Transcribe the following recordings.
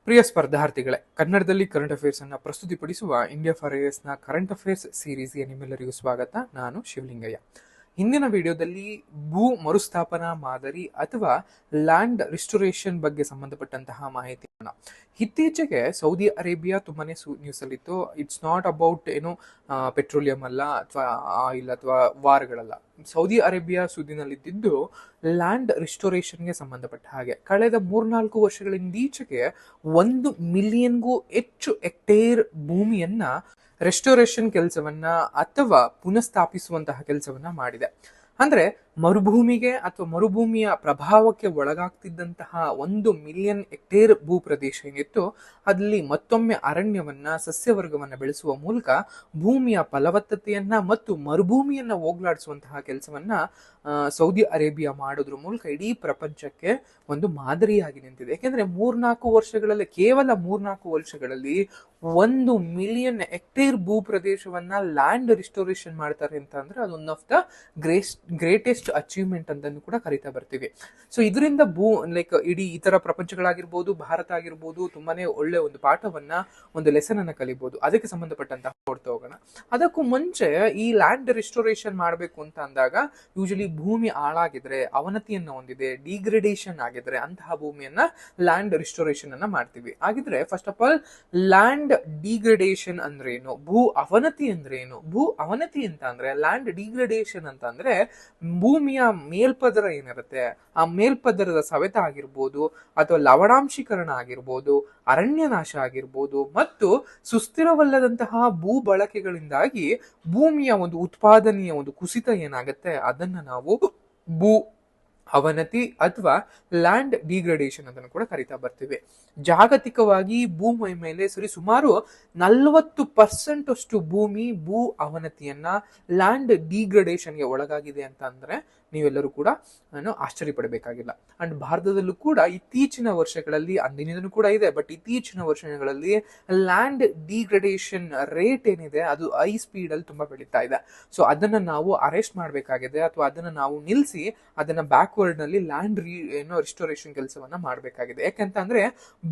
ಪ್ರಿಯ ಸ್ಪರ್ಧಾರ್ಥಿಗಳೇ, ಕನ್ನಡದಲ್ಲಿ current affairs ಅನ್ನ ಪ್ರಸ್ತುತಿಪಡಿಸುವ India for IAS ನ ಕರೆಂಟ್ ಅಫೇರ್ಸ್ ಸೀರೀಸ್ಗೆ ನಿಮ್ಮೆಲ್ಲರಿಗೂ ಸ್ವಾಗತ. ನಾನು ಶಿವಲಿಂಗಯ್ಯ. ಹಿಂದಿನ ವಿಡಿಯೋದಲ್ಲಿ ಭೂ ಮರುಸ್ಥಾಪನಾ ಮಾದರಿ ಅಥವಾ ಲ್ಯಾಂಡ್ ರಿಸ್ಟೋರೇಷನ್ ಬಗ್ಗೆ ಸಂಬಂಧಪಟ್ಟಂತಹ ಮಾಹಿತಿಯನ್ನು ಇತ್ತೀಚೆಗೆ ಸೌದಿ ಅರೇಬಿಯಾ ತುಂಬಾನೇ ನ್ಯೂಸ್ ಅಲ್ಲಿತ್ತು. ಇಟ್ಸ್ ನಾಟ್ ಅಬೌಟ್ ಪೆಟ್ರೋಲಿಯಂ ಅಲ್ಲ ಅಥವಾ ಆಯಿಲ್ ಅಥವಾ ವಾರ್ಗಳಲ್ಲ. ಸೌದಿ ಅರೇಬಿಯಾ ಸುದ್ದಿನಲ್ಲಿದ್ದು ಲ್ಯಾಂಡ್ ರಿಸ್ಟೋರೇಷನ್ಗೆ ಸಂಬಂಧಪಟ್ಟ ಹಾಗೆ ಕಳೆದ 3-4 ವರ್ಷಗಳಿಂದೀಚೆಗೆ 1 ಮಿಲಿಯನ್ಗೂ ಹೆಚ್ಚು ಹೆಕ್ಟೇರ್ ಭೂಮಿಯನ್ನ ರೆಸ್ಟೋರೇಷನ್ ಕೆಲಸವನ್ನ ಅಥವಾ ಪುನಃಸ್ಥಾಪಿಸುವಂತಹ ಕೆಲಸವನ್ನ ಮಾಡಿದೆ. ಅಂದ್ರೆ ಮರುಭೂಮಿಗೆ ಅಥವಾ ಮರುಭೂಮಿಯ ಪ್ರಭಾವಕ್ಕೆ ಒಳಗಾಗ್ತಿದ್ದಂತಹ 1 ಮಿಲಿಯನ್ ಹೆಕ್ಟೇರ್ ಭೂ ಪ್ರದೇಶ ಏನಿತ್ತು, ಅಲ್ಲಿ ಮತ್ತೊಮ್ಮೆ ಅರಣ್ಯವನ್ನ ಸಸ್ಯವರ್ಗವನ್ನ ಬೆಳೆಸುವ ಮೂಲಕ ಭೂಮಿಯ ಫಲವತ್ತತೆಯನ್ನ ಮತ್ತು ಮರುಭೂಮಿಯನ್ನ ಹೋಗ್ಲಾಡಿಸುವಂತಹ ಕೆಲಸವನ್ನ ಸೌದಿ ಅರೇಬಿಯಾ ಮಾಡೋದ್ರ ಮೂಲಕ ಇಡೀ ಪ್ರಪಂಚಕ್ಕೆ ಒಂದು ಮಾದರಿಯಾಗಿ ನಿಂತಿದೆ. ಯಾಕೆಂದ್ರೆ ಕೇವಲ 3-4 ವರ್ಷಗಳಲ್ಲಿ 1 ಮಿಲಿಯನ್ ಹೆಕ್ಟೇರ್ ಭೂ ಪ್ರದೇಶವನ್ನ ಲ್ಯಾಂಡ್ ರಿಸ್ಟೋರೇಷನ್ ಮಾಡ್ತಾರೆ ಅಂತ ಅಂದ್ರೆ ಅದು one of the greatest achievement ಅಂತ ಕೂಡ ಕರಿತಾ ಬರ್ತೀವಿ. ಸೊ ಇದರಿಂದ ಇಡೀ ಇತರ ಪ್ರಪಂಚಗಳಾಗಿರ್ಬೋದು, ಭಾರತ ಆಗಿರ್ಬೋದು, ತುಂಬಾನೇ ಒಳ್ಳೆ ಒಂದು ಪಾಠವನ್ನ, ಒಂದು ಲೆಸನ್ ಅನ್ನ ಕಲಿಬಹುದು. ಅದಕ್ಕೆ ಸಂಬಂಧಪಟ್ಟಂತಹ ನೋಡ್ತಾ ಹೋಗೋಣ. ಅದಕ್ಕೂ ಮುಂಚೆ ಈ ಲ್ಯಾಂಡ್ ರಿಸ್ಟೋರೇಷನ್ ಮಾಡಬೇಕು ಅಂತ ಅಂದಾಗ ಯೂಶಲಿ ಭೂಮಿ ಹಾಳಾಗಿದ್ರೆ, ಅವನತಿಯನ್ನ ಹೊಂದಿದೆ, ಡಿಗ್ರೇಡೇಷನ್ ಆಗಿದ್ರೆ ಅಂತಹ ಭೂಮಿಯನ್ನ ಲ್ಯಾಂಡ್ ರಿಸ್ಟೋರೇಷನ್ ಅನ್ನ ಮಾಡ್ತೀವಿ. ಹಾಗಿದ್ರೆ first of all land degradation ಅಂದ್ರೆ ಏನು, ಭೂ ಅವನತಿ ಅಂದ್ರೆ ಏನು? ಭೂ ಅವನತಿ ಅಂತ ಅಂದ್ರೆ, ಲ್ಯಾಂಡ್ ಡಿಗ್ರೇಡೇಷನ್ ಅಂತ ಅಂದ್ರೆ ಭೂಮಿಯ ಮೇಲ್ಪದರ ಏನಿರುತ್ತೆ, ಆ ಮೇಲ್ಪದರದ ಸವೆತ ಆಗಿರ್ಬೋದು ಅಥವಾ ಲವಣಾಂಶೀಕರಣ ಆಗಿರ್ಬೋದು, ಅರಣ್ಯ ನಾಶ ಆಗಿರ್ಬೋದು ಮತ್ತು ಸುಸ್ಥಿರವಲ್ಲದಂತಹ ಭೂ ಬಳಕೆಗಳಿಂದಾಗಿ ಭೂಮಿಯ ಒಂದು ಉತ್ಪಾದನೆಯ ಒಂದು ಕುಸಿತ ಏನಾಗುತ್ತೆ, ಅದನ್ನ ನಾವು ಭೂ ಅವನತಿ ಅಥವಾ ಲ್ಯಾಂಡ್ ಡಿಗ್ರೇಡೇಷನ್ ಅಂತ ಕೂಡ ಕರಿತಾ ಬರ್ತೀವಿ. ಜಾಗತಿಕವಾಗಿ ಭೂಮಿ ಮೇಲೆ ಸುಮಾರು 40% ಅಷ್ಟು ಭೂಮಿ ಭೂ ಅವನತಿಯನ್ನ, ಲ್ಯಾಂಡ್ ಡಿಗ್ರೇಡೇಷನ್ಗೆ ಒಳಗಾಗಿದೆ ಅಂತ ಅಂದ್ರೆ ನೀವೆಲ್ಲರೂ ಕೂಡ ಆಶ್ಚರ್ಯಪಡಬೇಕಾಗಿಲ್ಲ. ಅಂಡ್ ಭಾರತದಲ್ಲೂ ಕೂಡ ಇತ್ತೀಚಿನ ವರ್ಷಗಳಲ್ಲಿ, ಅಂದಿನಿಂದನೂ ಕೂಡ ಇದೆ, ಬಟ್ ಇತ್ತೀಚಿನ ವರ್ಷಗಳಲ್ಲಿ ಲ್ಯಾಂಡ್ ಡಿಗ್ರೇಡೇಷನ್ ರೇಟ್ ಏನಿದೆ ಅದು ಹೈ ಸ್ಪೀಡ್ ಅಲ್ಲಿ ತುಂಬಾ ಬೆಳೀತಾ ಇದೆ. ಸೊ ಅದನ್ನ ನಾವು ಅರೆಸ್ಟ್ ಮಾಡಬೇಕಾಗಿದೆ ಅಥವಾ ಅದನ್ನ ನಾವು ನಿಲ್ಲಿಸಿ ಅದನ್ನ ಬ್ಯಾಕ್ವರ್ಡ್ ನಲ್ಲಿ ಲ್ಯಾಂಡ್ ರಿಸ್ಟೋರೇಷನ್ ಕೆಲಸವನ್ನ ಮಾಡಬೇಕಾಗಿದೆ. ಯಾಕಂತ ಅಂದ್ರೆ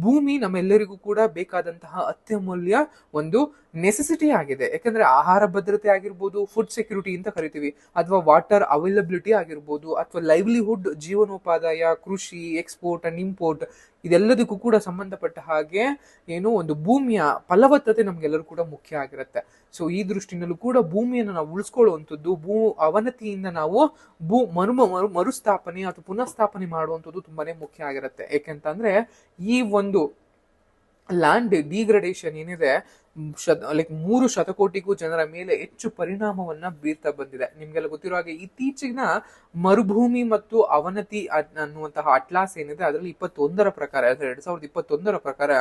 ಭೂಮಿ ನಮ್ಮೆಲ್ಲರಿಗೂ ಕೂಡ ಬೇಕಾದಂತಹ ಅತ್ಯಮೂಲ್ಯ ಒಂದು ನೆಸೆಸಿಟಿ ಆಗಿದೆ. ಯಾಕಂದ್ರೆ ಆಹಾರ ಭದ್ರತೆ ಆಗಿರ್ಬೋದು, ಫುಡ್ ಸೆಕ್ಯೂರಿಟಿ ಅಂತ ಕರಿತೀವಿ, ಅಥವಾ ವಾಟರ್ ಅವೈಲಬಿಲಿಟಿ ಆಗಿರ್ಬೋದು, ಅಥವಾ ಲೈವ್ಲಿಹುಡ್ ಜೀವನೋಪಾಧ್ಯಾಯ, ಕೃಷಿ, ಎಕ್ಸ್ಪೋರ್ಟ್ ಅಂಡ್ ಇಂಪೋರ್ಟ್, ಇದೆಲ್ಲದಕ್ಕೂ ಕೂಡ ಸಂಬಂಧಪಟ್ಟ ಹಾಗೆ ಒಂದು ಭೂಮಿಯ ಫಲವತ್ತತೆ ನಮ್ಗೆಲ್ಲರೂ ಕೂಡ ಮುಖ್ಯ ಆಗಿರುತ್ತೆ. ಸೊ ಈ ದೃಷ್ಟಿನಲ್ಲೂ ಕೂಡ ಭೂಮಿಯನ್ನು ನಾವು ಉಳಿಸ್ಕೊಳ್ಳುವಂಥದ್ದು, ಭೂ ಅವನತಿಯಿಂದ ನಾವು ಭೂ ಮರುಸ್ಥಾಪನೆ ಅಥವಾ ಪುನಃಸ್ಥಾಪನೆ ಮಾಡುವಂಥದ್ದು ತುಂಬಾನೇ ಮುಖ್ಯ ಆಗಿರುತ್ತೆ. ಯಾಕೆಂತಂದ್ರೆ ಈ ಒಂದು ಲ್ಯಾಂಡ್ ಡಿಗ್ರೇಡೇಷನ್ ಏನಿದೆ 3 ಶತಕೋಟಿಗೂ ಜನರ ಮೇಲೆ ಹೆಚ್ಚು ಪರಿಣಾಮವನ್ನ ಬೀರ್ತಾ ಬಂದಿದೆ. ನಿಮ್ಗೆಲ್ಲ ಗೊತ್ತಿರೋ ಹಾಗೆ ಇತ್ತೀಚಿನ ಮರುಭೂಮಿ ಮತ್ತು ಅವನತಿ ಅನ್ನುವಂತಹ ಅಟ್ಲಾಸ್ ಏನಿದೆ ಅದರಲ್ಲಿ 2021ರ ಪ್ರಕಾರ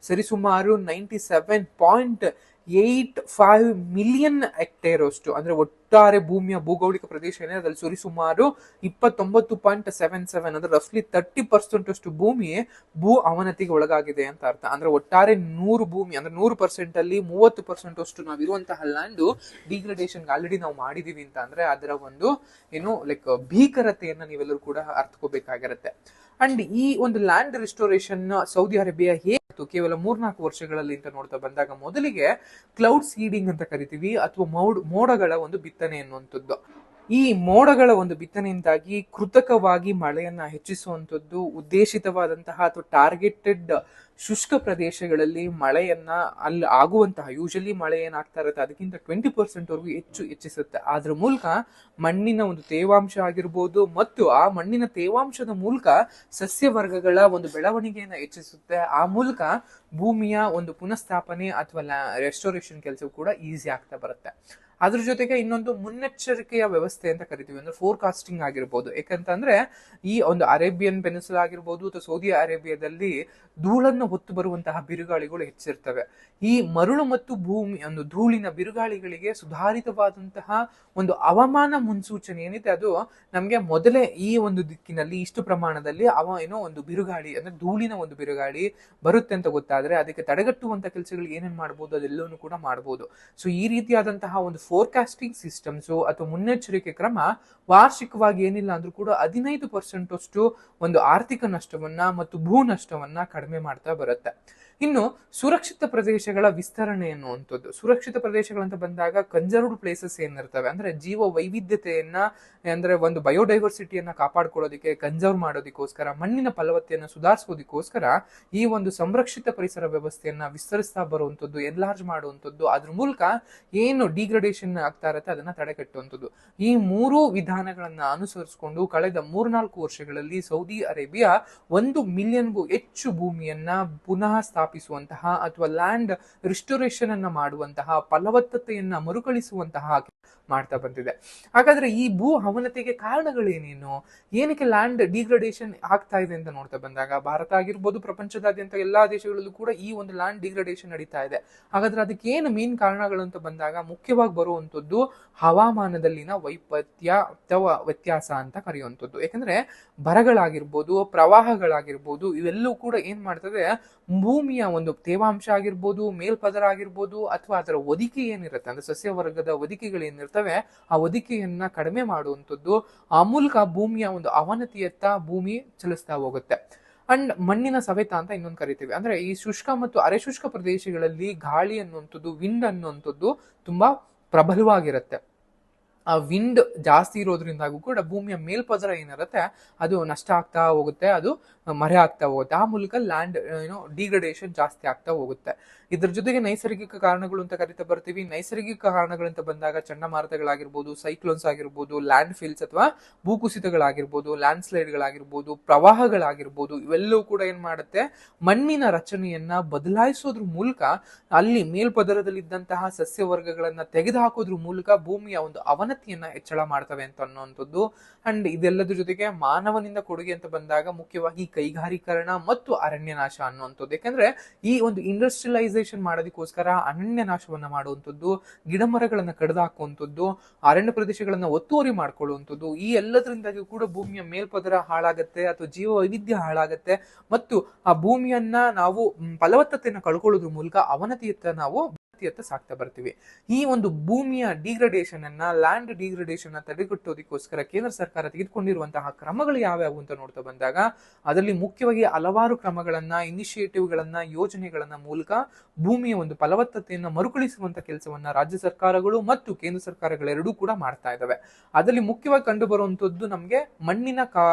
ಸರಿಸುಮಾರು 97.85 ಮಿಲಿಯನ್ ಹೆಕ್ಟೇರ್ ಅಷ್ಟು, ಅಂದ್ರೆ ಒಟ್ಟಾರೆ ಭೂಮಿಯ ಭೌಗೋಳಿಕ ಪ್ರದೇಶ ಏನಿದೆ ಅದರಲ್ಲಿ ಸರಿಸುಮಾರು 29.77 ಅಂದ್ರೆ ರಫ್ಲಿ 30% ಅಷ್ಟು ಭೂಮಿ ಭೂ ಅವನತಿಗೆ ಒಳಗಾಗಿದೆ ಅಂತ ಅರ್ಥ. ಅಂದ್ರೆ ಒಟ್ಟಾರೆ 100 ಭೂಮಿ ಅಂದ್ರೆ 100% ಅಲ್ಲಿ 30% ಅಷ್ಟು ನಾವಿರುವಂತಹ ಲ್ಯಾಂಡ್ ಡಿಗ್ರೇಡೇಷನ್ ಆಲ್ರೆಡಿ ನಾವು ಮಾಡಿದೀವಿ ಅಂತ ಅಂದ್ರೆ ಅದರ ಒಂದು ಭೀಕರತೆಯನ್ನ ನೀವೆಲ್ಲರೂ ಕೂಡ ಅರ್ಥಕೋಬೇಕಾಗಿರುತ್ತೆ. ಅಂಡ್ ಈ ಒಂದು ಲ್ಯಾಂಡ್ ರಿಸ್ಟೋರೇಷನ್ ಸೌದಿ ಅರೇಬಿಯಾ ಕೇವಲ 3-4 ವರ್ಷಗಳಲ್ಲಿ ಅಂತ ನೋಡ್ತಾ ಬಂದಾಗ, ಮೊದಲಿಗೆ ಕ್ಲೌಡ್ ಸೀಡಿಂಗ್ ಅಂತ ಕರಿತೀವಿ ಅಥವಾ ಮೋಡಗಳ ಒಂದು ಬಿತ್ತನೆ ಎನ್ನುವಂಥದ್ದು. ಈ ಮೋಡಗಳ ಒಂದು ಬಿತ್ತನೆಯಿಂದಾಗಿ ಕೃತಕವಾಗಿ ಮಳೆಯನ್ನ ಹೆಚ್ಚಿಸುವಂಥದ್ದು, ಉದ್ದೇಶಿತವಾದಂತಹ ಅಥವಾ ಟಾರ್ಗೆಟೆಡ್ ಶುಷ್ಕ ಪ್ರದೇಶಗಳಲ್ಲಿ ಮಳೆಯನ್ನ ಅಲ್ಲಿ ಆಗುವಂತಹ ಯೂಶಲಿ ಮಳೆ ಏನಾಗ್ತಾ ಇರುತ್ತೆ ಅದಕ್ಕಿಂತ 20% ವರೆಗೂ ಹೆಚ್ಚಿಸುತ್ತೆ. ಅದ್ರ ಮೂಲಕ ಮಣ್ಣಿನ ಒಂದು ತೇವಾಂಶ ಆಗಿರ್ಬೋದು ಮತ್ತು ಆ ಮಣ್ಣಿನ ತೇವಾಂಶದ ಮೂಲಕ ಸಸ್ಯವರ್ಗಗಳ ಒಂದು ಬೆಳವಣಿಗೆಯನ್ನ ಹೆಚ್ಚಿಸುತ್ತೆ. ಆ ಮೂಲಕ ಭೂಮಿಯ ಒಂದು ಪುನಃಸ್ಥಾಪನೆ ಅಥವಾ ರೆಸ್ಟೋರೇಷನ್ ಕೆಲಸ ಕೂಡ ಈಸಿ ಆಗ್ತಾ ಬರುತ್ತೆ. ಅದ್ರ ಜೊತೆಗೆ ಇನ್ನೊಂದು ಮುನ್ನೆಚ್ಚರಿಕೆಯ ವ್ಯವಸ್ಥೆ ಅಂತ ಕರಿತೀವಿ, ಅಂದ್ರೆ ಫೋರ್ಕಾಸ್ಟಿಂಗ್ ಆಗಿರ್ಬೋದು. ಯಾಕಂತಂದ್ರೆ ಈ ಒಂದು ಅರೇಬಿಯನ್ ಪೆನಿನ್ಸುಲಾ ಆಗಿರ್ಬೋದು ಅಥವಾ ಸೌದಿ ಅರೇಬಿಯಾದಲ್ಲಿ ಧೂಳನ್ನು ಹೊತ್ತು ಬರುವಂತಹ ಬಿರುಗಾಳಿಗಳು ಹೆಚ್ಚಿರ್ತವೆ. ಈ ಮರಳು ಮತ್ತು ಒಂದು ಧೂಳಿನ ಬಿರುಗಾಳಿಗಳಿಗೆ ಸುಧಾರಿತವಾದಂತಹ ಒಂದು ಹವಾಮಾನ ಮುನ್ಸೂಚನೆ ಏನಿದೆ ಅದು ನಮ್ಗೆ ಮೊದಲೇ ಈ ಒಂದು ದಿಕ್ಕಿನಲ್ಲಿ ಇಷ್ಟು ಪ್ರಮಾಣದಲ್ಲಿ ಒಂದು ಬಿರುಗಾಳಿ ಅಂದ್ರೆ ಧೂಳಿನ ಒಂದು ಬಿರುಗಾಳಿ ಬರುತ್ತೆ ಅಂತ ಗೊತ್ತಾದ್ರೆ ಅದಕ್ಕೆ ತಡೆಗಟ್ಟುವಂತ ಕೆಲಸಗಳು ಏನೇನ್ ಮಾಡ್ಬೋದು ಅದೆಲ್ಲವನ್ನೂ ಕೂಡ ಮಾಡ್ಬೋದು. ಸೊ ಈ ರೀತಿಯಾದಂತಹ ಒಂದು ಫೋರ್ಕಾಸ್ಟಿಂಗ್ ಸಿಸ್ಟಮ್ಸ್ ಅಥವಾ ಮುನ್ನೆಚ್ಚರಿಕೆ ಕ್ರಮ ವಾರ್ಷಿಕವಾಗಿ ಏನಿಲ್ಲ ಅಂದ್ರೂ ಕೂಡ 15% ಅಷ್ಟು ಒಂದು ಆರ್ಥಿಕ ನಷ್ಟವನ್ನ ಮತ್ತು ಭೂ ನಷ್ಟವನ್ನ ಕಡಿಮೆ ಮಾಡ್ತಾ ಬರುತ್ತೆ. ಇನ್ನು ಸುರಕ್ಷಿತ ಪ್ರದೇಶಗಳ ವಿಸ್ತರಣೆ ಅನ್ನುವಂಥದ್ದು, ಸುರಕ್ಷಿತ ಪ್ರದೇಶಗಳಂತ ಬಂದಾಗ ಕನ್ಸರ್ವ್ಡ್ ಪ್ಲೇಸಸ್ ಏನಿರ್ತವೆ ಅಂದ್ರೆ ಜೀವ ವೈವಿಧ್ಯತೆಯನ್ನ ಅಂದ್ರೆ ಒಂದು ಬಯೋಡೈವರ್ಸಿಟಿಯನ್ನ ಕಾಪಾಡ್ಕೊಳ್ಳೋದಕ್ಕೆ, ಕನ್ಸರ್ವ್ ಮಾಡೋದಕ್ಕೋಸ್ಕರ, ಮಣ್ಣಿನ ಫಲವತ್ತೆಯನ್ನು ಸುಧಾರಿಸೋದಕ್ಕೋಸ್ಕರ ಈ ಒಂದು ಸಂರಕ್ಷಿತ ಪರಿಸರ ವ್ಯವಸ್ಥೆಯನ್ನ ವಿಸ್ತರಿಸ್ತಾ ಬರುವಂತದ್ದು, ಎನ್ಲಾರ್ಜ್ ಮಾಡುವಂಥದ್ದು, ಅದ್ರ ಮೂಲಕ ಏನು ಡಿಗ್ರೇಡೇಷನ್ ಆಗ್ತಾ ಇರತ್ತೆ ಅದನ್ನ ತಡೆಗಟ್ಟುವಂಥದ್ದು. ಈ ಮೂರು ವಿಧಾನಗಳನ್ನ ಅನುಸರಿಸಿಕೊಂಡು ಕಳೆದ 3-4 ವರ್ಷಗಳಲ್ಲಿ ಸೌದಿ ಅರೇಬಿಯಾ 1 ಮಿಲಿಯನ್ಗೂ ಹೆಚ್ಚು ಭೂಮಿಯನ್ನ ಪುನಃ ಸ್ಥಾಪಿಸುವಂತಹ ಅಥವಾ ಲ್ಯಾಂಡ್ ರಿಸ್ಟೋರೇಷನ್ ಅನ್ನ ಮಾಡುವಂತಹ, ಫಲವತ್ತತೆಯನ್ನ ಮರುಕಳಿಸುವಂತಹ ಮಾಡ್ತಾ ಬಂದಿದೆ. ಹಾಗಾದ್ರೆ ಈ ಭೂ ಅವನತಿಗೆ ಕಾರಣಗಳೇನೇನು, ಏನಕ್ಕೆ ಲ್ಯಾಂಡ್ ಡಿಗ್ರೇಡೇಷನ್ ಆಗ್ತಾ ಇದೆ ಅಂತ ನೋಡ್ತಾ ಬಂದಾಗ ಭಾರತ ಆಗಿರ್ಬೋದು, ಪ್ರಪಂಚದಾದ್ಯಂತ ಎಲ್ಲಾ ದೇಶಗಳಲ್ಲೂ ಕೂಡ ಈ ಒಂದು ಲ್ಯಾಂಡ್ ಡಿಗ್ರೇಡೇಷನ್ ನಡೀತಾ ಇದೆ. ಹಾಗಾದ್ರೆ ಅದಕ್ಕೆ ಏನು ಮೇನ್ ಕಾರಣಗಳು ಅಂತ ಬಂದಾಗ ಮುಖ್ಯವಾಗಿ ಬರುವಂತದ್ದು ಹವಾಮಾನದಲ್ಲಿನ ವೈಪತ್ಯ ಅಥವಾ ವ್ಯತ್ಯಾಸ ಅಂತ ಕರೆಯುವಂಥದ್ದು. ಯಾಕಂದ್ರೆ ಬರಗಳಾಗಿರ್ಬೋದು, ಪ್ರವಾಹಗಳಾಗಿರ್ಬೋದು, ಇವೆಲ್ಲವೂ ಕೂಡ ಏನ್ ಮಾಡ್ತದೆ, ಭೂಮಿಯ ಒಂದು ತೇವಾಂಶ ಆಗಿರ್ಬೋದು, ಮೇಲ್ಪದರ ಆಗಿರ್ಬೋದು, ಅಥವಾ ಅದರ ಒದಿಕೆ ಏನಿರುತ್ತೆ ಅಂದ್ರೆ ಸಸ್ಯವರ್ಗದ ಒದಿಕೆಗಳೇನಿರ್ತವೆ ಆ ಒದಿಕೆಯನ್ನ ಕಡಿಮೆ ಮಾಡುವಂಥದ್ದು. ಆ ಮೂಲಕ ಭೂಮಿಯ ಒಂದು ಅವನತಿಯತ್ತ ಭೂಮಿ ಚಲಿಸ್ತಾ ಹೋಗುತ್ತೆ. ಅಂಡ್ ಮಣ್ಣಿನ ಸವೆತ ಅಂತ ಇನ್ನೊಂದು ಕರಿತೀವಿ. ಅಂದ್ರೆ ಈ ಶುಷ್ಕ ಮತ್ತು ಅರೆಶುಷ್ಕ ಪ್ರದೇಶಗಳಲ್ಲಿ ಗಾಳಿ ಅನ್ನುವಂಥದ್ದು, ವಿಂಡ್ ಅನ್ನುವಂಥದ್ದು ತುಂಬಾ ಪ್ರಬಲವಾಗಿರುತ್ತೆ. ಆ ವಿಂಡ್ ಜಾಸ್ತಿ ಇರೋದ್ರಿಂದಾಗೂ ಕೂಡ ಭೂಮಿಯ ಮೇಲ್ಪದರ ಏನಿರುತ್ತೆ ಅದು ನಷ್ಟ ಆಗ್ತಾ ಹೋಗುತ್ತೆ, ಅದು ಮರೆ ಆಗ್ತಾ ಹೋಗುತ್ತೆ. ಆ ಮೂಲಕ ಲ್ಯಾಂಡ್ ಡಿಗ್ರೇಡೇಷನ್ ಜಾಸ್ತಿ ಆಗ್ತಾ ಹೋಗುತ್ತೆ. ಇದ್ರ ಜೊತೆಗೆ ನೈಸರ್ಗಿಕ ಕಾರಣಗಳು ಅಂತ ಕರಿತಾ ಬರ್ತೀವಿ. ನೈಸರ್ಗಿಕ ಕಾರಣಗಳಂತ ಬಂದಾಗ ಚಂಡಮಾರುತಗಳಾಗಿರ್ಬೋದು, ಸೈಕ್ಲೋನ್ಸ್ ಆಗಿರ್ಬೋದು, ಲ್ಯಾಂಡ್ ಫಿಲ್ಸ್ ಅಥವಾ ಭೂಕುಸಿತಗಳಾಗಿರ್ಬೋದು, ಲ್ಯಾಂಡ್ ಸ್ಲೈಡ್ಗಳಾಗಿರ್ಬೋದು, ಪ್ರವಾಹಗಳಾಗಿರ್ಬೋದು, ಇವೆಲ್ಲವೂ ಕೂಡ ಏನ್ ಮಾಡುತ್ತೆ, ಮಣ್ಣಿನ ರಚನೆಯನ್ನ ಬದಲಾಯಿಸೋದ್ರ ಮೂಲಕ ಅಲ್ಲಿ ಮೇಲ್ಪದರದಲ್ಲಿದ್ದಂತಹ ಸಸ್ಯವರ್ಗಗಳನ್ನ ತೆಗೆದುಹಾಕೋದ್ರ ಮೂಲಕ ಭೂಮಿಯ ಒಂದು ಅವನತಿಯನ್ನ ಹೆಚ್ಚಳ ಮಾಡ್ತವೆ ಅಂತ ಅನ್ನುವಂಥದ್ದು. ಅಂಡ್ ಇದೆಲ್ಲದ್ರ ಜೊತೆಗೆ ಮಾನವನಿಂದ ಕೊಡುಗೆ ಅಂತ ಬಂದಾಗ ಮುಖ್ಯವಾಗಿ ಕೈಗಾರೀಕರಣ ಮತ್ತು ಅರಣ್ಯನಾಶ ಅನ್ನುವಂಥದ್ದು. ಯಾಕಂದ್ರೆ ಈ ಒಂದು ಇಂಡಸ್ಟ್ರಿಯಲೈಸೇಷನ್ ಮಾಡೋದಕ್ಕೋಸ್ಕರ ಅರಣ್ಯ ನಾಶವನ್ನ ಮಾಡುವಂಥದ್ದು, ಗಿಡ ಮರಗಳನ್ನ ಕಡಿದು ಹಾಕುವಂಥದ್ದು, ಅರಣ್ಯ ಪ್ರದೇಶಗಳನ್ನ ಒತ್ತುವರಿ ಮಾಡ್ಕೊಳ್ಳುವಂಥದ್ದು, ಈ ಎಲ್ಲದರಿಂದಾಗಿ ಕೂಡ ಭೂಮಿಯ ಮೇಲ್ಪದರ ಹಾಳಾಗತ್ತೆ ಅಥವಾ ಜೀವ ವೈವಿಧ್ಯ ಹಾಳಾಗತ್ತೆ ಮತ್ತು ಆ ಭೂಮಿಯನ್ನ ನಾವು ಫಲವತ್ತತೆಯನ್ನ ಕಳ್ಕೊಳ್ಳೋದ್ರ ಮೂಲಕ ಅವನತಿಯತ್ತ ನಾವು ಸಾಕ್ತಾ ಬರ್ತೀವಿ. ಈ ಒಂದು ಭೂಮಿಯ ಡಿಗ್ರೇಡೇಷನ್ ಅನ್ನ, ಲ್ಯಾಂಡ್ ಡಿಗ್ರೇಡೇಷನ್ ಅನ್ನ ತಡೆಗಟ್ಟೋದಕ್ಕೋಸ್ಕರ ಕೇಂದ್ರ ಸರ್ಕಾರ ತೆಗೆದುಕೊಂಡಿರುವಂತಹ ಕ್ರಮಗಳು ಯಾವ್ಯಾವು ಅಂತ ನೋಡ್ತಾ ಬಂದಾಗ ಅದರಲ್ಲಿ ಮುಖ್ಯವಾಗಿ ಹಲವಾರು ಕ್ರಮಗಳನ್ನ, ಇನಿಷಿಯೇಟಿವ್ಗಳನ್ನ, ಯೋಜನೆಗಳನ್ನ ಮೂಲಕ ಭೂಮಿಯ ಒಂದು ಫಲವತ್ತತೆಯನ್ನ ಮರುಕಳಿಸುವಂತ ಕೆಲಸವನ್ನ ರಾಜ್ಯ ಸರ್ಕಾರಗಳು ಮತ್ತು ಕೇಂದ್ರ ಸರ್ಕಾರಗಳೆರಡೂ ಕೂಡ ಮಾಡ್ತಾ ಇದಾವೆ. ಅದರಲ್ಲಿ ಮುಖ್ಯವಾಗಿ ಕಂಡು ಬರುವಂತದ್ದು ನಮ್ಗೆ ಮಣ್ಣಿನ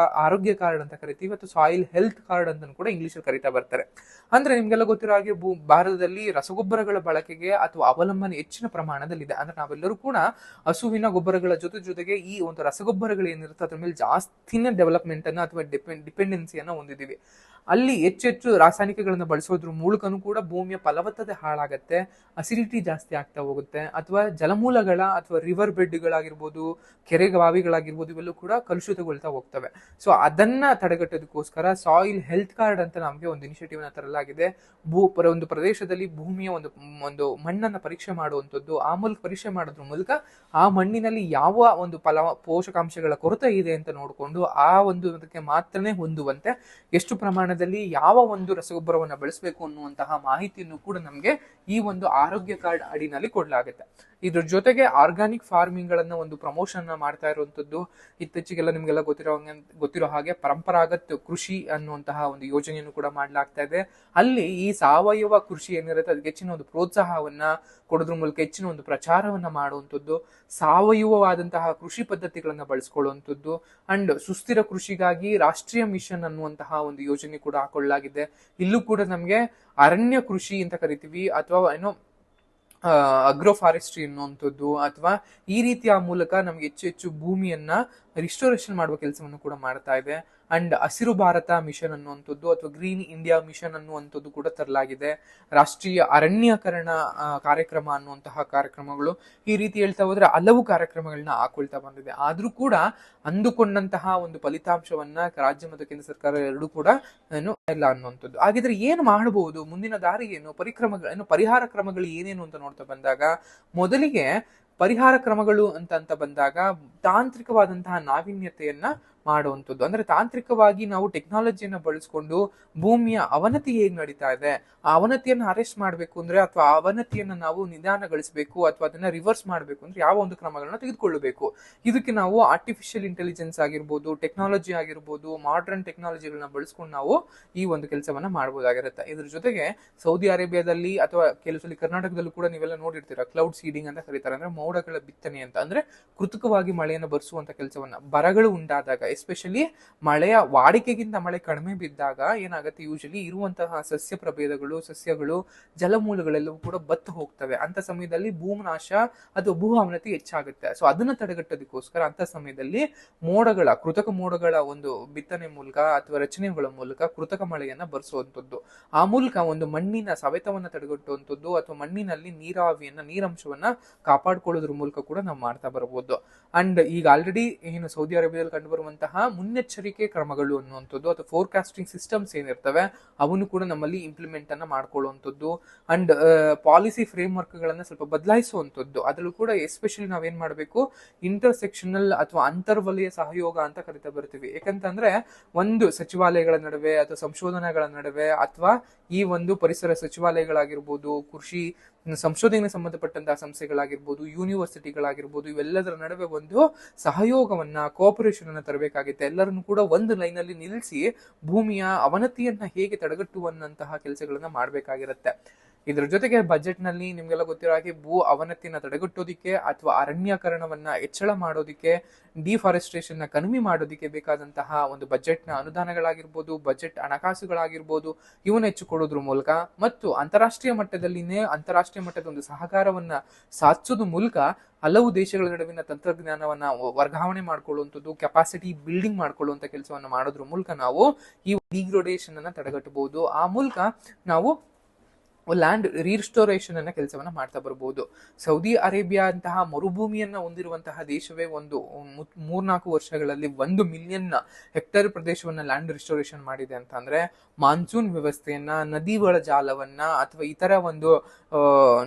ಆರೋಗ್ಯ ಕಾರ್ಡ್ ಅಂತ ಕರಿತೀವಿ ಅಥವಾ ಸಾಯಿಲ್ ಹೆಲ್ತ್ ಕಾರ್ಡ್ ಅಂತ ಕೂಡ ಇಂಗ್ಲಿಷ್ ಅಲ್ಲಿ ಕರಿತಾ ಬರ್ತಾರೆ. ಅಂದ್ರೆ ನಿಮ್ಗೆಲ್ಲ ಗೊತ್ತಿರೋ ಹಾಗೆ ಭಾರತದಲ್ಲಿ ರಸಗೊಬ್ಬರಗಳ ಬಳಕೆಗೆ ಅಥವಾ ಅವಲಂಬನೆ ಹೆಚ್ಚಿನ ಪ್ರಮಾಣದಲ್ಲಿದೆ. ಅಂದ್ರೆ ನಾವೆಲ್ಲರೂ ಕೂಡ ಹಸುವಿನ ಗೊಬ್ಬರಗಳ ಜೊತೆಗೆ ಈ ಒಂದು ರಸಗೊಬ್ಬರಗಳು ಏನಿರುತ್ತೆ ಅದ್ರ ಮೇಲೆ ಜಾಸ್ತಿನೇ ಡೆವಲಪ್ಮೆಂಟ್ ಅನ್ನ ಅಥವಾ ಡಿಪೆಂಡೆನ್ಸಿಯನ್ನ ಹೊಂದಿದೀವಿ. ಅಲ್ಲಿ ಹೆಚ್ಚೆಚ್ಚು ರಾಸಾಯನಿಕಗಳನ್ನ ಬಳಸೋದ್ರ ಮೂಲಕನೂ ಕೂಡ ಭೂಮಿಯ ಫಲವತ್ತತೆ ಹಾಳಾಗತ್ತೆ, ಅಸಿಡಿಟಿ ಜಾಸ್ತಿ ಆಗ್ತಾ ಹೋಗುತ್ತೆ, ಅಥವಾ ಜಲಮೂಲಗಳ ಅಥವಾ ರಿವರ್ ಬೆಡ್ಗಳಾಗಿರ್ಬೋದು, ಕೆರೆ ಬಾವಿಗಳಾಗಿರ್ಬೋದು, ಇವೆಲ್ಲೂ ಕೂಡ ಕಲುಷಿತಗೊಳ್ತಾ ಹೋಗ್ತವೆ. ಸೊ ಅದನ್ನ ತಡೆಗಟ್ಟೋದಕ್ಕೋಸ್ಕರ ಸಾಯಿಲ್ ಹೆಲ್ತ್ ಕಾರ್ಡ್ ಅಂತ ನಮಗೆ ಒಂದು ಇನಿಷಿಯೇಟಿವ್ ನ ತರಲಾಗಿದೆ. ಒಂದು ಪ್ರದೇಶದಲ್ಲಿ ಭೂಮಿಯ ಒಂದು ಮಣ್ಣನ್ನ ಪರೀಕ್ಷೆ ಮಾಡುವಂಥದ್ದು, ಆ ಮೂಲಕ ಪರೀಕ್ಷೆ ಮಾಡೋದ್ರ ಮೂಲಕ ಆ ಮಣ್ಣಿನಲ್ಲಿ ಯಾವ ಒಂದು ಪೋಷಕಾಂಶಗಳ ಕೊರತೆ ಇದೆ ಅಂತ ನೋಡಿಕೊಂಡು ಆ ಒಂದು ಅದಕ್ಕೆ ಮಾತ್ರನೇ ಹೊಂದುವಂತೆ ಎಷ್ಟು ಪ್ರಮಾಣದಲ್ಲಿ ಯಾವ ಒಂದು ರಸಗೊಬ್ಬರವನ್ನ ಬಳಸಬೇಕು ಅನ್ನುವಂತಹ ಮಾಹಿತಿಯನ್ನು ಕೂಡ ನಮ್ಗೆ ಈ ಒಂದು ಆರೋಗ್ಯ ಕಾರ್ಡ್ ಅಡಿನಲ್ಲಿ ಕೊಡಲಾಗುತ್ತೆ. ಇದ್ರ ಜೊತೆಗೆ ಆರ್ಗಾನಿಕ್ ಫಾರ್ಮಿಂಗ್ ಗಳನ್ನ ಒಂದು ಪ್ರಮೋಷನ್ ಮಾಡ್ತಾ ಇರುವಂತದ್ದು. ಇತ್ತೀಚೆಗೆಲ್ಲ ನಿಮ್ಗೆಲ್ಲ ಗೊತ್ತಿರೋ ಹಾಗೆ ಪರಂಪರಾಗತ್ ಕೃಷಿ ಅನ್ನುವಂತಹ ಒಂದು ಯೋಜನೆಯನ್ನು ಕೂಡ ಮಾಡ್ಲಾಗ್ತಾ ಇದೆ. ಅಲ್ಲಿ ಈ ಸಾವಯವ ಕೃಷಿ ಏನಿರುತ್ತೆ ಅದಕ್ಕೆ ಹೆಚ್ಚಿನ ಒಂದು ಪ್ರೋತ್ಸಾಹವನ್ನ ಕೊಡೋದ್ರ ಮೂಲಕ ಹೆಚ್ಚಿನ ಒಂದು ಪ್ರಚಾರವನ್ನ ಮಾಡುವಂಥದ್ದು, ಸಾವಯವವಾದಂತಹ ಕೃಷಿ ಪದ್ಧತಿಗಳನ್ನ ಬಳಸ್ಕೊಳ್ಳುವಂಥದ್ದು, ಅಂಡ್ ಸುಸ್ಥಿರ ಕೃಷಿಗಾಗಿ ರಾಷ್ಟ್ರೀಯ ಮಿಷನ್ ಅನ್ನುವಂತಹ ಒಂದು ಯೋಜನೆ ಕೂಡ ಹಾಕೊಳ್ಳಲಾಗಿದೆ. ಇಲ್ಲೂ ಕೂಡ ನಮ್ಗೆ ಅರಣ್ಯ ಕೃಷಿ ಅಂತ ಕರಿತೀವಿ ಅಥವಾ ಅಗ್ರೋ ಫಾರೆಸ್ಟ್ರಿ ಅನ್ನುವಂಥದ್ದು ಅಥವಾ ಈ ರೀತಿಯ ಮೂಲಕ ನಮ್ಗೆ ಹೆಚ್ಚು ಭೂಮಿಯನ್ನ ರಿಸ್ಟೋರೇಷನ್ ಮಾಡುವ ಕೆಲಸವನ್ನು ಕೂಡ ಮಾಡ್ತಾ ಇದೆ. ಅಂಡ್ ಹಸಿರು ಭಾರತ ಮಿಷನ್ ಅನ್ನುವಂಥದ್ದು ಅಥವಾ ಗ್ರೀನ್ ಇಂಡಿಯಾ ಮಿಷನ್ ಅನ್ನುವಂಥದ್ದು ಕೂಡ ತರಲಾಗಿದೆ. ರಾಷ್ಟ್ರೀಯ ಅರಣ್ಯಕರಣ ಕಾರ್ಯಕ್ರಮ ಅನ್ನುವಂತಹ ಕಾರ್ಯಕ್ರಮಗಳು, ಈ ರೀತಿ ಹೇಳ್ತಾ ಹೋದ್ರೆ ಹಲವು ಕಾರ್ಯಕ್ರಮಗಳನ್ನ ಹಾಕೊಳ್ತಾ ಬಂದಿದೆ. ಆದ್ರೂ ಕೂಡ ಅಂದುಕೊಂಡಂತಹ ಒಂದು ಫಲಿತಾಂಶವನ್ನ ರಾಜ್ಯ ಮತ್ತು ಕೇಂದ್ರ ಸರ್ಕಾರ ಎರಡೂ ಕೂಡ ಇಲ್ಲ ಅನ್ನುವಂಥದ್ದು. ಹಾಗಿದ್ರೆ ಏನು ಮಾಡಬಹುದು, ಮುಂದಿನ ದಾರಿ ಏನು, ಪರಿಹಾರ ಕ್ರಮಗಳು ಏನೇನು ಅಂತ ನೋಡ್ತಾ ಬಂದಾಗ ಮೊದಲಿಗೆ ಪರಿಹಾರ ಕ್ರಮಗಳು ಅಂತ ಬಂದಾಗ ತಾಂತ್ರಿಕವಾದಂತಹ ನಾವೀನ್ಯತೆಯನ್ನ ಮಾಡುವಂಥದ್ದು. ಅಂದ್ರೆ ತಾಂತ್ರಿಕವಾಗಿ ನಾವು ಟೆಕ್ನಾಲಜಿಯನ್ನ ಬಳಸ್ಕೊಂಡು ಭೂಮಿಯ ಅವನತಿ ಹೇಗ್ ನಡೀತಾ ಇದೆ, ಆ ಅವನತಿಯನ್ನ ಅರೆಸ್ಟ್ ಮಾಡ್ಬೇಕು ಅಂದ್ರೆ ಅಥವಾ ಆ ಅವನತಿಯನ್ನ ನಾವು ನಿಧಾನಗೊಳಿಸಬೇಕು ಅಥವಾ ಅದನ್ನ ರಿವರ್ಸ್ ಮಾಡ್ಬೇಕು ಅಂದ್ರೆ ಯಾವ ಒಂದು ಕ್ರಮಗಳನ್ನ ತೆಗೆದುಕೊಳ್ಳಬೇಕು. ಇದಕ್ಕೆ ನಾವು ಆರ್ಟಿಫಿಷಿಯಲ್ ಇಂಟೆಲಿಜೆನ್ಸ್ ಆಗಿರ್ಬೋದು, ಟೆಕ್ನಾಲಜಿ ಆಗಿರ್ಬೋದು, ಮಾಡರ್ನ್ ಟೆಕ್ನಾಲಜಿಗಳನ್ನ ಬಳಸ್ಕೊಂಡು ನಾವು ಈ ಒಂದು ಕೆಲಸವನ್ನ ಮಾಡಬಹುದಾಗಿರುತ್ತೆ. ಇದ್ರ ಜೊತೆಗೆ ಸೌದಿ ಅರೇಬಿಯಾದಲ್ಲಿ ಅಥವಾ ಕೆಲವು ಸಲ ಕರ್ನಾಟಕದಲ್ಲೂ ಕೂಡ ನೀವೆಲ್ಲ ನೋಡಿರ್ತೀರಾ, ಕ್ಲೌಡ್ ಸೀಡಿಂಗ್ ಅಂತ ಕರೀತಾರೆ. ಅಂದ್ರೆ ಮೋಡಗಳ ಬಿತ್ತನೆ ಅಂತ. ಅಂದ್ರೆ ಕೃತಕವಾಗಿ ಮಳೆಯನ್ನು ಬರಿಸುವಂತ ಕೆಲಸವನ್ನ, ಬರಗಳು ಉಂಟಾದಾಗ ಎಸ್ಪೆಷಲಿ ಮಳೆಯ ವಾಡಿಕೆಗಿಂತ ಮಳೆ ಕಡಿಮೆ ಬಿದ್ದಾಗ ಏನಾಗುತ್ತೆ, ಯೂಶಲಿ ಇರುವಂತಹ ಸಸ್ಯ ಪ್ರಭೇದಗಳು, ಸಸ್ಯಗಳು, ಜಲಮೂಲಗಳೆಲ್ಲವೂ ಕೂಡ ಬತ್ತು ಹೋಗ್ತವೆ. ಅಂತ ಸಮಯದಲ್ಲಿ ಭೂನಾಶ ಅಥವಾ ಭೂ ಅವನತಿ ಹೆಚ್ಚಾಗುತ್ತೆ. ಸೊ ಅದನ್ನ ತಡೆಗಟ್ಟೋದಕ್ಕೋಸ್ಕರ ಅಂತ ಸಮಯದಲ್ಲಿ ಕೃತಕ ಮೋಡಗಳ ಒಂದು ಬಿತ್ತನೆ ಮೂಲಕ ಅಥವಾ ರಚನೆಗಳ ಮೂಲಕ ಕೃತಕ ಮಳೆಯನ್ನ ಬರಿಸುವಂತದ್ದು, ಆ ಮೂಲಕ ಒಂದು ಮಣ್ಣಿನ ಸವೆತವನ್ನ ತಡೆಗಟ್ಟುವಂಥದ್ದು ಅಥವಾ ಮಣ್ಣಿನಲ್ಲಿ ನೀರಂಶವನ್ನ ಕಾಪಾಡ್ಕೊಳ್ಳೋದ್ರ ಮೂಲಕ ಕೂಡ ನಾವು ಮಾಡ್ತಾ ಬರಬಹುದು. ಅಂಡ್ ಈಗ ಆಲ್ರೆಡಿ ಏನು ಸೌದಿ ಅರೇಬಿಯಾದಲ್ಲಿ ಕಂಡು ಬರುವಂತಹ ಮುನ್ನೆಚ್ಚರಿಕೆ ಕ್ರಮಗಳು ಅನ್ನುವಂಥದ್ದು ಅಥವಾ ಫೋರ್ಕಾಸ್ಟಿಂಗ್ ಸಿಸ್ಟಮ್ಸ್ ಏನಿರ್ತವೆ ಅವನ್ನು ಕೂಡ ನಮ್ಮಲ್ಲಿ ಇಂಪ್ಲಿಮೆಂಟ್ ಅನ್ನ ಮಾಡ್ಕೊಳ್ಳುವಂಥದ್ದು ಅಂಡ್ ಪಾಲಿಸಿ ಫ್ರೇಮ್ ವರ್ಕ್ ಗಳನ್ನ ಸ್ವಲ್ಪ ಬದಲಾಯಿಸುವಂಥದ್ದು. ಅದರಲ್ಲೂ ಕೂಡ ಎಸ್ಪೆಷಲಿ ನಾವೇನ್ ಮಾಡಬೇಕು, ಇಂಟರ್ಸೆಕ್ಷನಲ್ ಅಥವಾ ಅಂತರ್ವಲಯ ಸಹಯೋಗ ಅಂತ ಕರಿತಾ ಬರ್ತೀವಿ. ಯಾಕಂತಂದ್ರೆ ಒಂದು ಸಚಿವಾಲಯಗಳ ನಡುವೆ ಅಥವಾ ಸಂಶೋಧನೆಗಳ ನಡುವೆ ಅಥವಾ ಈ ಒಂದು ಪರಿಸರ ಸಚಿವಾಲಯಗಳಾಗಿರ್ಬೋದು, ಕೃಷಿ ಸಂಶೋಧನೆಗೆ ಸಂಬಂಧಪಟ್ಟಂತಹ ಸಂಸ್ಥೆಗಳಾಗಿರ್ಬೋದು, ಯೂನಿವರ್ಸಿಟಿಗಳಾಗಿರ್ಬೋದು, ಇವೆಲ್ಲದರ ನಡುವೆ ಒಂದು ಸಹಯೋಗವನ್ನ, ಕೋಆಪರೇಷನ್ ಅನ್ನ ತರಬೇಕಾಗುತ್ತೆ. ಎಲ್ಲರನ್ನು ಕೂಡ ಒಂದು ಲೈನ್ ಅಲ್ಲಿ ನಿಲ್ಲಿಸಿ ಭೂಮಿಯ ಅವನತಿಯನ್ನ ಹೇಗೆ ತಡೆಗಟ್ಟುವಂತಹ ಕೆಲಸಗಳನ್ನ ಮಾಡಬೇಕಾಗಿರುತ್ತೆ. ಇದ್ರ ಜೊತೆಗೆ ಬಜೆಟ್ ನಲ್ಲಿ ನಿಮ್ಗೆಲ್ಲ ಗೊತ್ತಿರೋ ಹಾಗೆ ಭೂ ಅವನತಿನ ತಡೆಗಟ್ಟೋದಿಕ್ಕೆ ಅಥವಾ ಅರಣ್ಯಕರಣವನ್ನ ಹೆಚ್ಚಳ ಮಾಡೋದಿಕ್ಕೆ, ಡಿಫಾರೆಸ್ಟ್ರೇಷನ್ ನ ಕಡಿಮೆ ಮಾಡೋದಿಕ್ಕೆ ಬೇಕಾದಂತಹ ಒಂದು ಬಜೆಟ್ ನ ಅನುದಾನಗಳಾಗಿರ್ಬೋದು, ಬಜೆಟ್ ಹಣಕಾಸುಗಳಾಗಿರ್ಬೋದು, ಇವನ್ನ ಹೆಚ್ಚು ಕೊಡೋದ್ರ ಮೂಲಕ ಮತ್ತು ಅಂತಾರಾಷ್ಟ್ರೀಯ ಮಟ್ಟದ ಒಂದು ಸಹಕಾರವನ್ನ ಸಾಧಿಸೋದ್ರ ಮೂಲಕ ಹಲವು ದೇಶಗಳ ನಡುವಿನ ತಂತ್ರಜ್ಞಾನವನ್ನ ವರ್ಗಾವಣೆ ಮಾಡ್ಕೊಳ್ಳುವಂಥದ್ದು, ಕೆಪಾಸಿಟಿ ಬಿಲ್ಡಿಂಗ್ ಮಾಡ್ಕೊಳ್ಳುವಂತ ಕೆಲಸವನ್ನ ಮಾಡೋದ್ರ ಮೂಲಕ ನಾವು ಈ ಡಿಗ್ರೇಡೇಷನ್ ಅನ್ನ ತಡೆಗಟ್ಟಬಹುದು. ಆ ಮೂಲಕ ನಾವು ಲ್ಯಾಂಡ್ ರೀಸ್ಟೋರೇಷನ್ ಅನ್ನ ಕೆಲಸವನ್ನ ಮಾಡ್ತಾ ಬರಬಹುದು. ಸೌದಿ ಅರೇಬಿಯಾ ಅಂತಹ ಮರುಭೂಮಿಯನ್ನ ಹೊಂದಿರುವಂತಹ ದೇಶವೇ ಒಂದು 3-4 ವರ್ಷಗಳಲ್ಲಿ 1 ಮಿಲಿಯನ್ ಹೆಕ್ಟೇರ್ ಪ್ರದೇಶವನ್ನ ಲ್ಯಾಂಡ್ ರಿಸ್ಟೋರೇಷನ್ ಮಾಡಿದೆ ಅಂತ ಅಂದ್ರೆ, ಮಾನ್ಸೂನ್ ವ್ಯವಸ್ಥೆಯನ್ನ, ನದಿಗಳ ಜಾಲವನ್ನ ಅಥವಾ ಇತರ ಒಂದು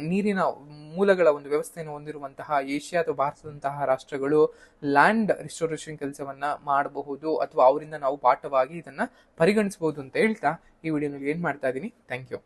ನೀರಿನ ಮೂಲಗಳ ಒಂದು ವ್ಯವಸ್ಥೆಯನ್ನು ಹೊಂದಿರುವಂತಹ ಏಷ್ಯಾ ಅಥವಾ ಭಾರತದಂತಹ ರಾಷ್ಟ್ರಗಳು ಲ್ಯಾಂಡ್ ರಿಸ್ಟೋರೇಷನ್ ಕೆಲಸವನ್ನ ಮಾಡಬಹುದು ಅಥವಾ ಅವರಿಂದ ನಾವು ಪಾಠವಾಗಿ ಇದನ್ನ ಪರಿಗಣಿಸಬಹುದು ಅಂತ ಹೇಳ್ತಾ ಈ ವಿಡಿಯೋನಲ್ಲಿ ಏನ್ ಮಾಡ್ತಾ ಇದೀನಿ. Thank you.